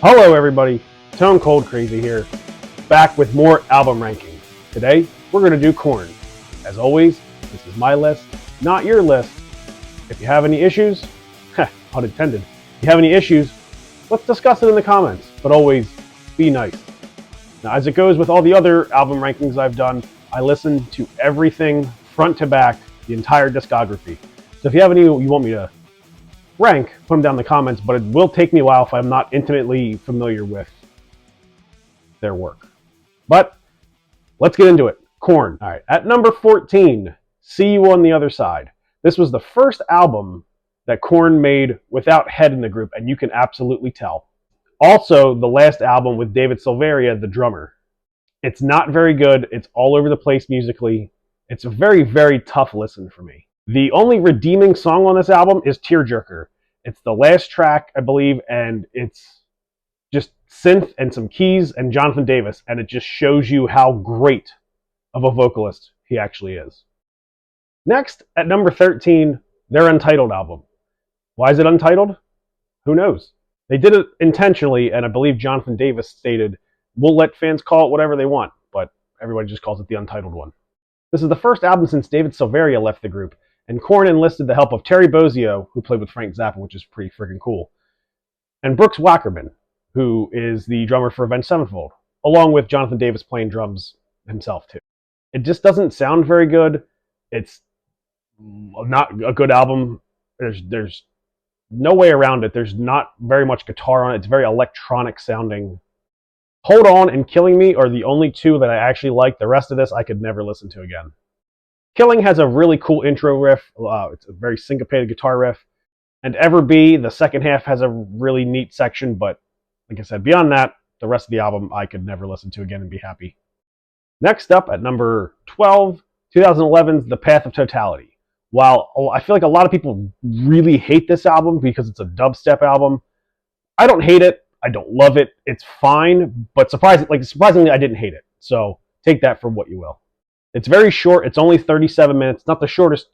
Hello everybody, Tone Cold Crazy here, back with more album rankings. Today, we're going to do Korn. As always, this is my list, not your list. If you have any issues, pun intended, if you have any issues, let's discuss it in the comments, but always be nice. Now, as it goes with all the other album rankings I've done, I listen to everything front to back, the entire discography. So if you have any you want me to rank, put them down in the comments, but it will take me a while if I'm not intimately familiar with their work. But let's get into it. Korn. All right, at number 14, See You on the Other Side. This was the first album that Korn made without Head in the group, and you can absolutely tell. Also, the last album with David Silveria, the drummer. It's not very good. It's all over the place musically. It's a very, very tough listen for me. The only redeeming song on this album is Tearjerker. It's the last track, I believe, and it's just synth and some keys and Jonathan Davis, and it just shows you how great of a vocalist he actually is. Next, at number 13, their Untitled album. Why is it Untitled? Who knows? They did it intentionally, and I believe Jonathan Davis stated, "We'll let fans call it whatever they want," but everybody just calls it the Untitled one. This is the first album since David Silveria left the group, and Korn enlisted the help of Terry Bozzio, who played with Frank Zappa, which is pretty freaking cool, and Brooks Wackerman, who is the drummer for Avenged Sevenfold, along with Jonathan Davis playing drums himself too. It just doesn't sound very good. It's not a good album. There's no way around it. There's not very much guitar on it. It's very electronic sounding. Hold On and Killing Me are the only two that I actually like. The rest of this I could never listen to again. Killing has a really cool intro riff. It's a very syncopated guitar riff. And Ever Be, the second half, has a really neat section, but like I said, beyond that, the rest of the album I could never listen to again and be happy. Next up, at number 12, 2011's The Path of Totality. While I feel like a lot of people really hate this album because it's a dubstep album, I don't hate it. I don't love it. It's fine, but surprisingly, I didn't hate it. So take that for what you will. It's very short. It's only 37 minutes. Not the shortest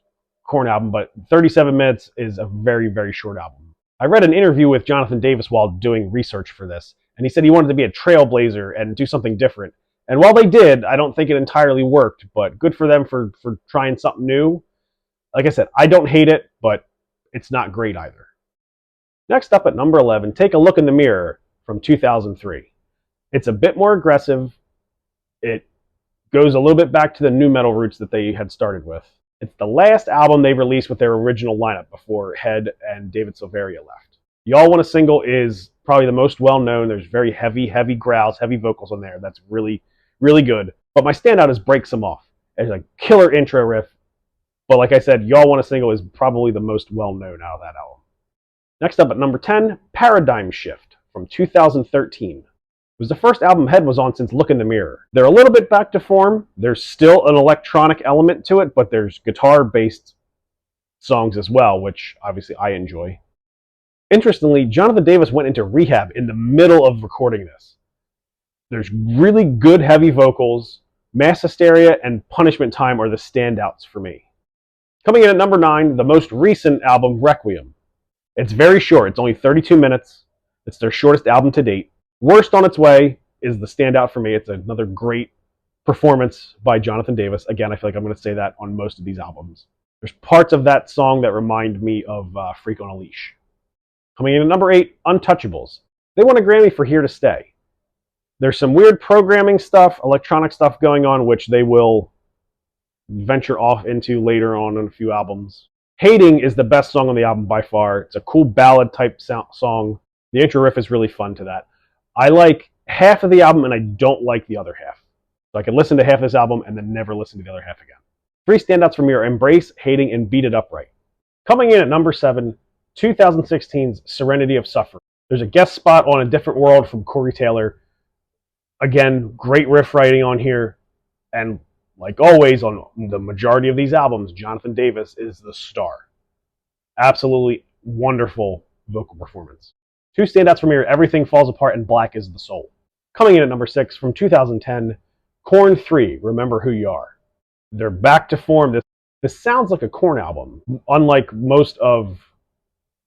Korn album, but 37 minutes is a very, very short album. I read an interview with Jonathan Davis while doing research for this, and he said he wanted to be a trailblazer and do something different. And while they did, I don't think it entirely worked, but good for them for trying something new. Like I said, I don't hate it, but it's not great either. Next up at number 11, Take a Look in the Mirror from 2003. It's a bit more aggressive. It goes a little bit back to the nu metal roots that they had started with. It's the last album they released with their original lineup before Head and David Silveria left. Y'all Want a Single is probably the most well-known. There's very heavy growls, heavy vocals on there. That's really, really good. But my standout is Break Some Off. It's a killer intro riff. But like I said, Y'all Want a Single is probably the most well-known out of that album. Next up at number 10, Paradigm Shift from 2013. It was the first album Head was on since Look in the Mirror. They're a little bit back to form. There's still an electronic element to it, but there's guitar-based songs as well, which obviously I enjoy. Interestingly, Jonathan Davis went into rehab in the middle of recording this. There's really good heavy vocals. Mass Hysteria and Punishment Time are the standouts for me. Coming in at number 9, the most recent album, Requiem. It's very short. It's only 32 minutes. It's their shortest album to date. Worst on Its Way is the standout for me. It's another great performance by Jonathan Davis. Again, I feel like I'm going to say that on most of these albums. There's parts of that song that remind me of Freak on a Leash. Coming in at number 8, Untouchables. They won a Grammy for Here to Stay. There's some weird programming stuff, electronic stuff going on, which they will venture off into later on in a few albums. Hating is the best song on the album by far. It's a cool ballad type song. The intro riff is really fun to that. I like half of the album and I don't like the other half. So I can listen to half of this album and then never listen to the other half again. 3 standouts for me are Embrace, Hating, and Beat It Upright. Coming in at number 7, 2016's Serenity of Suffering. There's a guest spot on A Different World from Corey Taylor. Again, great riff writing on here. And like always on the majority of these albums, Jonathan Davis is the star. Absolutely wonderful vocal performance. 2 standouts for me are Everything Falls Apart and Black is the Soul. Coming in at number 6 from 2010, Korn 3, Remember Who You Are. They're back to form. This sounds like a Korn album, unlike most of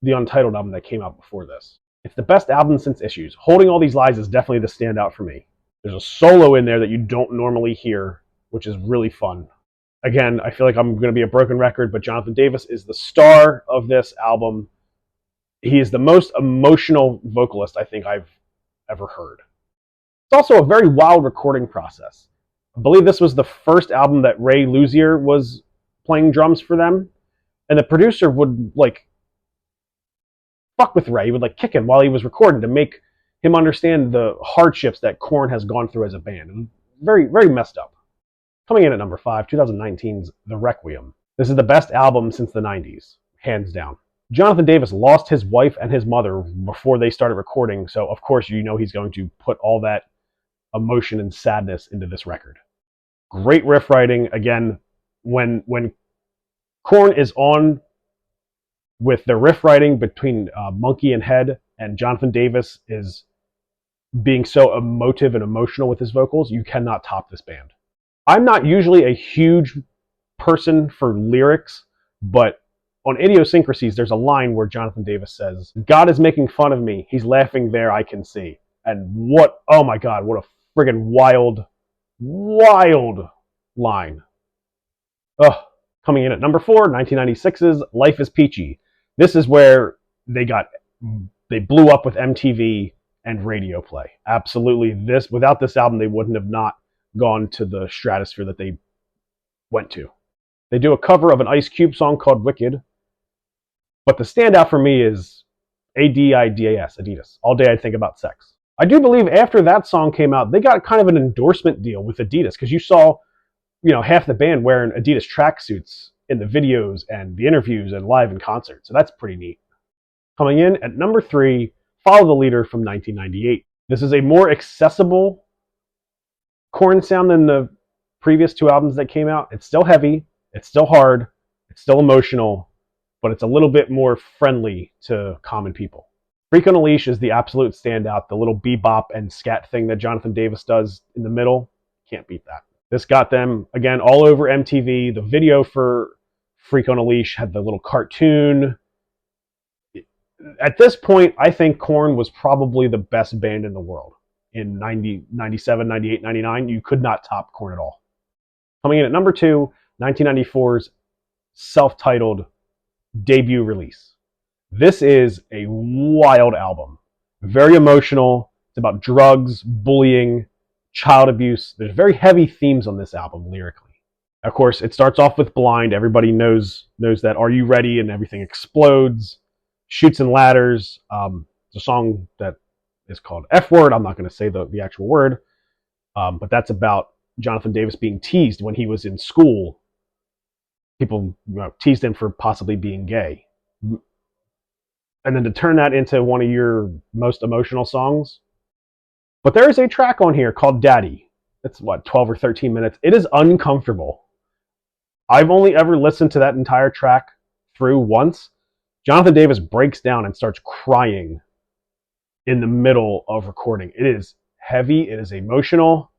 the Untitled album that came out before this. It's the best album since Issues. Holding All These Lies is definitely the standout for me. There's a solo in there that you don't normally hear, which is really fun. Again, I feel like I'm going to be a broken record, but Jonathan Davis is the star of this album. He is the most emotional vocalist I think I've ever heard. It's also a very wild recording process. I believe this was the first album that Ray Luzier was playing drums for them, and the producer would fuck with Ray. He would kick him while he was recording to make him understand the hardships that Korn has gone through as a band. Very, very messed up. Coming in at number 5, 2019's The Requiem. This is the best album since the 90s, hands down. Jonathan Davis lost his wife and his mother before they started recording, so of course he's going to put all that emotion and sadness into this record. Great riff writing. Again, when Korn is on with the riff writing between Monkey and Head, and Jonathan Davis is being so emotive and emotional with his vocals, you cannot top this band. I'm not usually a huge person for lyrics, but on Idiosyncrasies, there's a line where Jonathan Davis says, "God is making fun of me. He's laughing there, I can see." And oh my God, what a friggin' wild line. Ugh. Coming in at number 4, 1996's Life is Peachy. This is where they blew up with MTV and radio play. Absolutely. Without this album, they wouldn't have not gone to the stratosphere that they went to. They do a cover of an Ice Cube song called Wicked, but the standout for me is ADIDAS, Adidas, All Day I Think About Sex. I do believe after that song came out, they got kind of an endorsement deal with Adidas, because you saw, half the band wearing Adidas tracksuits in the videos and the interviews and live in concert. So that's pretty neat. Coming in at number 3, Follow the Leader from 1998. This is a more accessible Korn sound than the previous 2 albums that came out. It's still heavy, it's still hard, it's still emotional, but it's a little bit more friendly to common people. Freak on a Leash is the absolute standout. The little bebop and scat thing that Jonathan Davis does in the middle, can't beat that. This got them, again, all over MTV. The video for Freak on a Leash had the little cartoon. At this point, I think Korn was probably the best band in the world. In 90, 97, 98, 99, you could not top Korn at all. Coming in at number 2, 1994's Selftitled debut release. This is a wild album. Very emotional. It's about drugs, bullying, child abuse. There's very heavy themes on this album lyrically. Of course, it starts off with Blind. Everybody knows that Are You Ready? And everything explodes. Shoots and Ladders. It's a song that is called F Word. I'm not going to say the actual word. But that's about Jonathan Davis being teased when he was in school. People teased him for possibly being gay. And then to turn that into one of your most emotional songs. But there is a track on here called Daddy. It's 12 or 13 minutes. It is uncomfortable. I've only ever listened to that entire track through once. Jonathan Davis breaks down and starts crying in the middle of recording. It is heavy. It is emotional.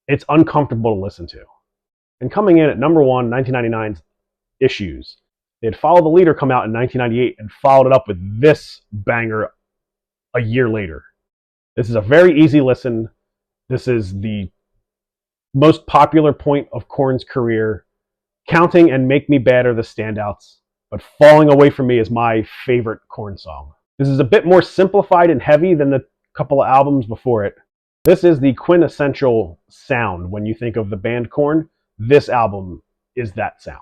It's uncomfortable to listen to. And coming in at number 1, 1999's Issues. They had Follow the Leader come out in 1998 and followed it up with this banger a year later. This is a very easy listen. This is the most popular point of Korn's career. Counting and Make Me Bad are the standouts, but Falling Away From Me is my favorite Korn song. This is a bit more simplified and heavy than the couple of albums before it. This is the quintessential sound when you think of the band Korn. This album is that sound.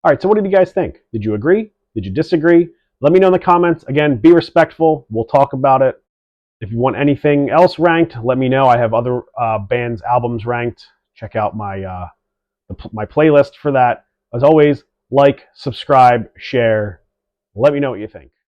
All right, so what did you guys think? Did you agree? Did you disagree? Let me know in the comments. Again, be respectful. We'll talk about it. If you want anything else ranked, let me know. I have other bands' albums ranked. Check out my my playlist for that. As always, like, subscribe, share. Let me know what you think.